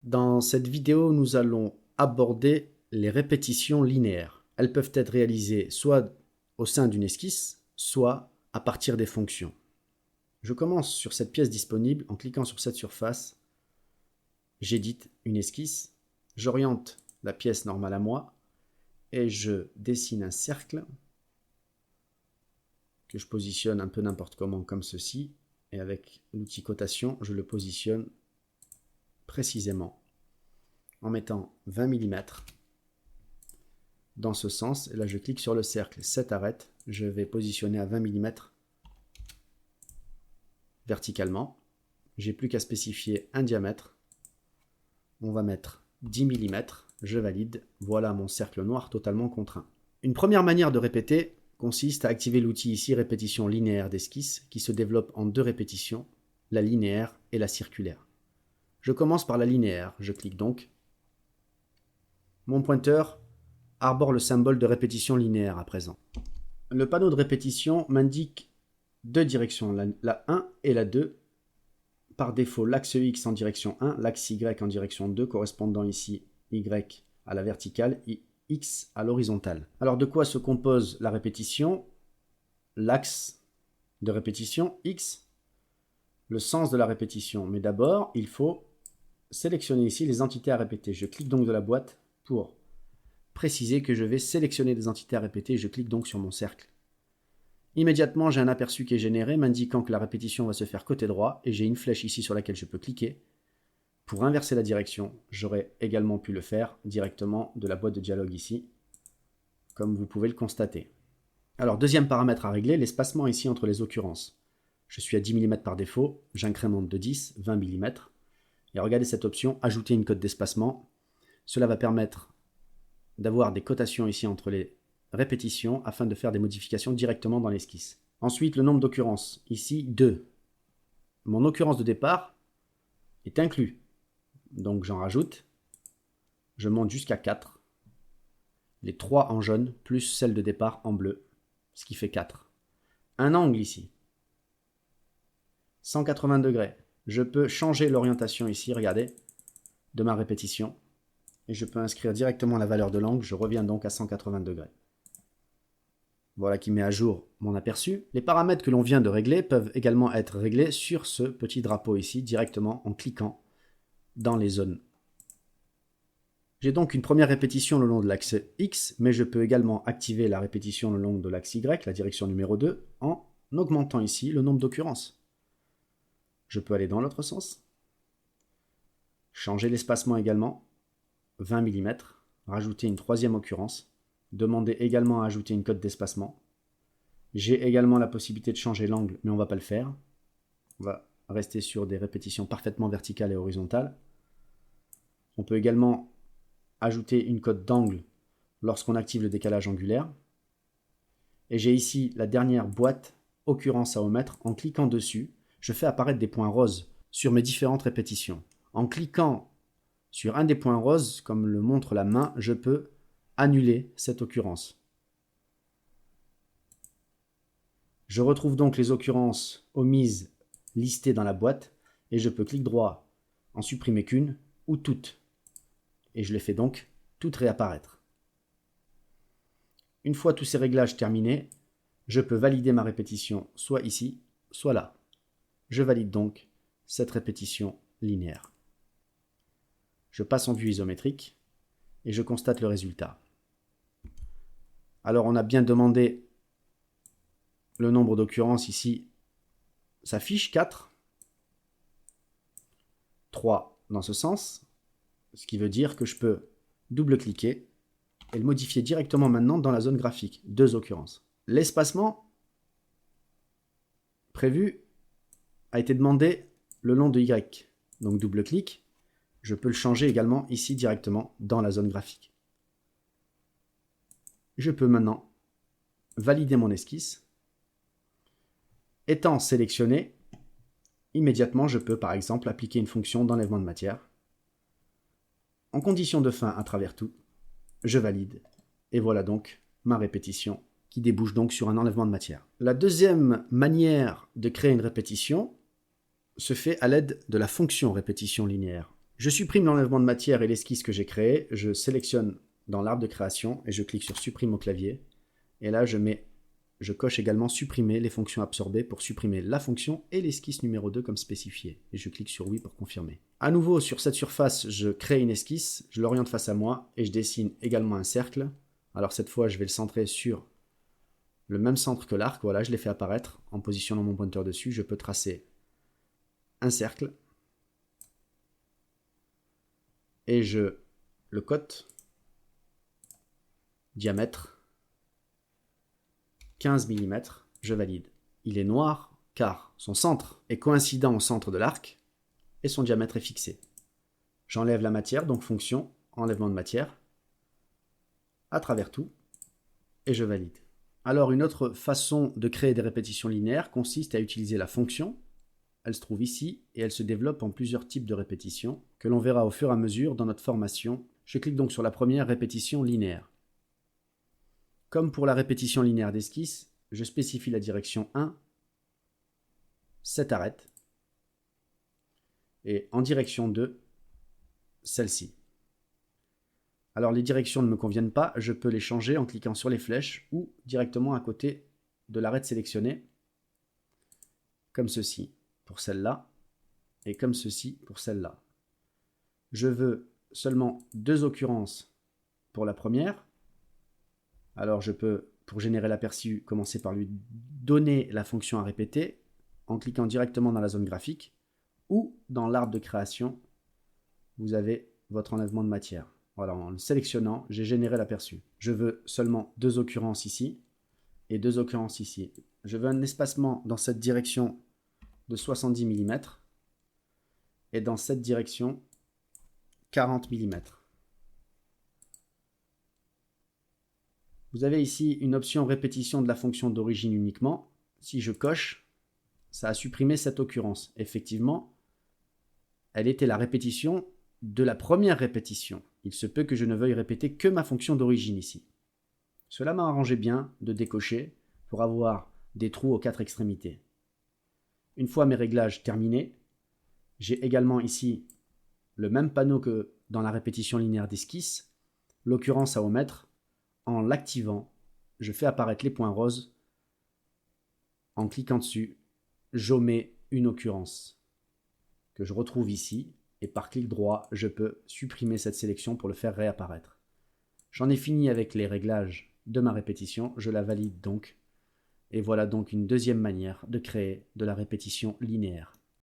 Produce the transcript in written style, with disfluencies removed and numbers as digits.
Dans cette vidéo, nous allons aborder les répétitions linéaires. Elles peuvent être réalisées soit au sein d'une esquisse, soit à partir des fonctions. Je commence sur cette pièce disponible en cliquant sur cette surface. J'édite une esquisse, j'oriente la pièce normale à moi et je dessine un cercle que je positionne un peu n'importe comment comme ceci, et avec l'outil cotation, je le positionne précisément en mettant 20 mm dans ce sens. Et là, je clique sur le cercle, cet arrête. Je vais positionner à 20 mm verticalement. J'ai plus qu'à spécifier un diamètre. On va mettre 10 mm. Je valide. Voilà mon cercle noir totalement contraint. Une première manière de répéter consiste à activer l'outil ici répétition linéaire d'esquisse qui se développe en deux répétitions, la linéaire et la circulaire. Je commence par la linéaire. Je clique donc. Mon pointeur arbore le symbole de répétition linéaire à présent. Le panneau de répétition m'indique deux directions, la 1 et la 2. Par défaut, l'axe X en direction 1, l'axe Y en direction 2, correspondant ici Y à la verticale et X à l'horizontale. Alors de quoi se compose la répétition? L'axe de répétition X, le sens de la répétition. Mais d'abord, il faut sélectionner ici les entités à répéter. Je clique donc de la boîte pour préciser que je vais sélectionner des entités à répéter. Je clique donc sur mon cercle. Immédiatement, j'ai un aperçu qui est généré m'indiquant que la répétition va se faire côté droit et j'ai une flèche ici sur laquelle je peux cliquer. Pour inverser la direction, j'aurais également pu le faire directement de la boîte de dialogue ici, comme vous pouvez le constater. Alors, deuxième paramètre à régler, l'espacement ici entre les occurrences. Je suis à 10 mm par défaut, j'incrémente de 10, 20 mm. Et regardez cette option, ajouter une cote d'espacement. Cela va permettre d'avoir des cotations ici entre les répétitions afin de faire des modifications directement dans l'esquisse. Ensuite, le nombre d'occurrences. Ici, 2. Mon occurrence de départ est inclus. Donc j'en rajoute. Je monte jusqu'à 4. Les 3 en jaune plus celle de départ en bleu, ce qui fait 4. Un angle ici. 180 degrés. Je peux changer l'orientation ici, regardez, de ma répétition. Et je peux inscrire directement la valeur de l'angle. Je reviens donc à 180 degrés. Voilà qui met à jour mon aperçu. Les paramètres que l'on vient de régler peuvent également être réglés sur ce petit drapeau ici, directement en cliquant dans les zones. J'ai donc une première répétition le long de l'axe X, mais je peux également activer la répétition le long de l'axe Y, la direction numéro 2, en augmentant ici le nombre d'occurrences. Je peux aller dans l'autre sens, changer l'espacement également, 20 mm, rajouter une troisième occurrence, demander également à ajouter une cote d'espacement. J'ai également la possibilité de changer l'angle, mais on ne va pas le faire. On va rester sur des répétitions parfaitement verticales et horizontales. On peut également ajouter une cote d'angle lorsqu'on active le décalage angulaire. Et j'ai ici la dernière boîte occurrence à omettre. En cliquant dessus, je fais apparaître des points roses sur mes différentes répétitions. En cliquant sur un des points roses, comme le montre la main, je peux annuler cette occurrence. Je retrouve donc les occurrences omises listées dans la boîte et je peux clic droit en supprimer qu'une ou toutes. Et je les fais donc toutes réapparaître. Une fois tous ces réglages terminés, je peux valider ma répétition soit ici, soit là. Je valide donc cette répétition linéaire. Je passe en vue isométrique et je constate le résultat. Alors on a bien demandé le nombre d'occurrences ici s'affiche 4, 3 dans ce sens, ce qui veut dire que je peux double-cliquer et le modifier directement maintenant dans la zone graphique, 2 occurrences. L'espacement prévu a été demandé le long de Y, donc double-clic, je peux le changer également ici directement dans la zone graphique. Je peux maintenant valider mon esquisse. Étant sélectionné, immédiatement je peux par exemple appliquer une fonction d'enlèvement de matière. En condition de fin à travers tout, je valide et voilà donc ma répétition qui débouche donc sur un enlèvement de matière. La deuxième manière de créer une répétition se fait à l'aide de la fonction répétition linéaire. Je supprime l'enlèvement de matière et l'esquisse que j'ai créé. Je sélectionne dans l'arbre de création et je clique sur supprime au clavier. Et là, je coche également supprimer les fonctions absorbées pour supprimer la fonction et l'esquisse numéro 2 comme spécifié. Et je clique sur oui pour confirmer. À nouveau, sur cette surface, je crée une esquisse, je l'oriente face à moi et je dessine également un cercle. Alors cette fois, je vais le centrer sur le même centre que l'arc. Voilà, je l'ai fait apparaître. En positionnant mon pointeur dessus, je peux tracer un cercle. Et je le cote. Diamètre 15 mm. Je valide. Il est noir car son centre est coïncident au centre de l'arc et son diamètre est fixé. J'enlève la matière, donc fonction, enlèvement de matière, à travers tout, et je valide. Alors une autre façon de créer des répétitions linéaires consiste à utiliser la fonction. Elle se trouve ici et elle se développe en plusieurs types de répétitions que l'on verra au fur et à mesure dans notre formation. Je clique donc sur la première répétition linéaire. Comme pour la répétition linéaire d'esquisse, je spécifie la direction 1, cette arrête, et en direction 2, celle-ci. Alors les directions ne me conviennent pas, je peux les changer en cliquant sur les flèches ou directement à côté de l'arête sélectionnée, comme ceci pour celle-là, et comme ceci pour celle-là. Je veux seulement 2 occurrences pour la première. Alors je peux, pour générer l'aperçu, commencer par lui donner la fonction à répéter en cliquant directement dans la zone graphique ou dans l'arbre de création, vous avez votre enlèvement de matière. Voilà, en le sélectionnant, j'ai généré l'aperçu. Je veux seulement 2 occurrences ici et 2 occurrences ici. Je veux un espacement dans cette direction de 70 mm et dans cette direction 40 mm. Vous avez ici une option répétition de la fonction d'origine uniquement. Si je coche, ça a supprimé cette occurrence. Effectivement, elle était la répétition de la première répétition. Il se peut que je ne veuille répéter que ma fonction d'origine ici. Cela m'a arrangé bien de décocher pour avoir des trous aux 4 extrémités. Une fois mes réglages terminés, j'ai également ici le même panneau que dans la répétition linéaire d'esquisse, l'occurrence à omettre. En l'activant, je fais apparaître les points roses. En cliquant dessus, j'omets une occurrence que je retrouve ici et par clic droit, je peux supprimer cette sélection pour le faire réapparaître. J'en ai fini avec les réglages de ma répétition, je la valide donc. Et voilà donc une deuxième manière de créer de la répétition linéaire.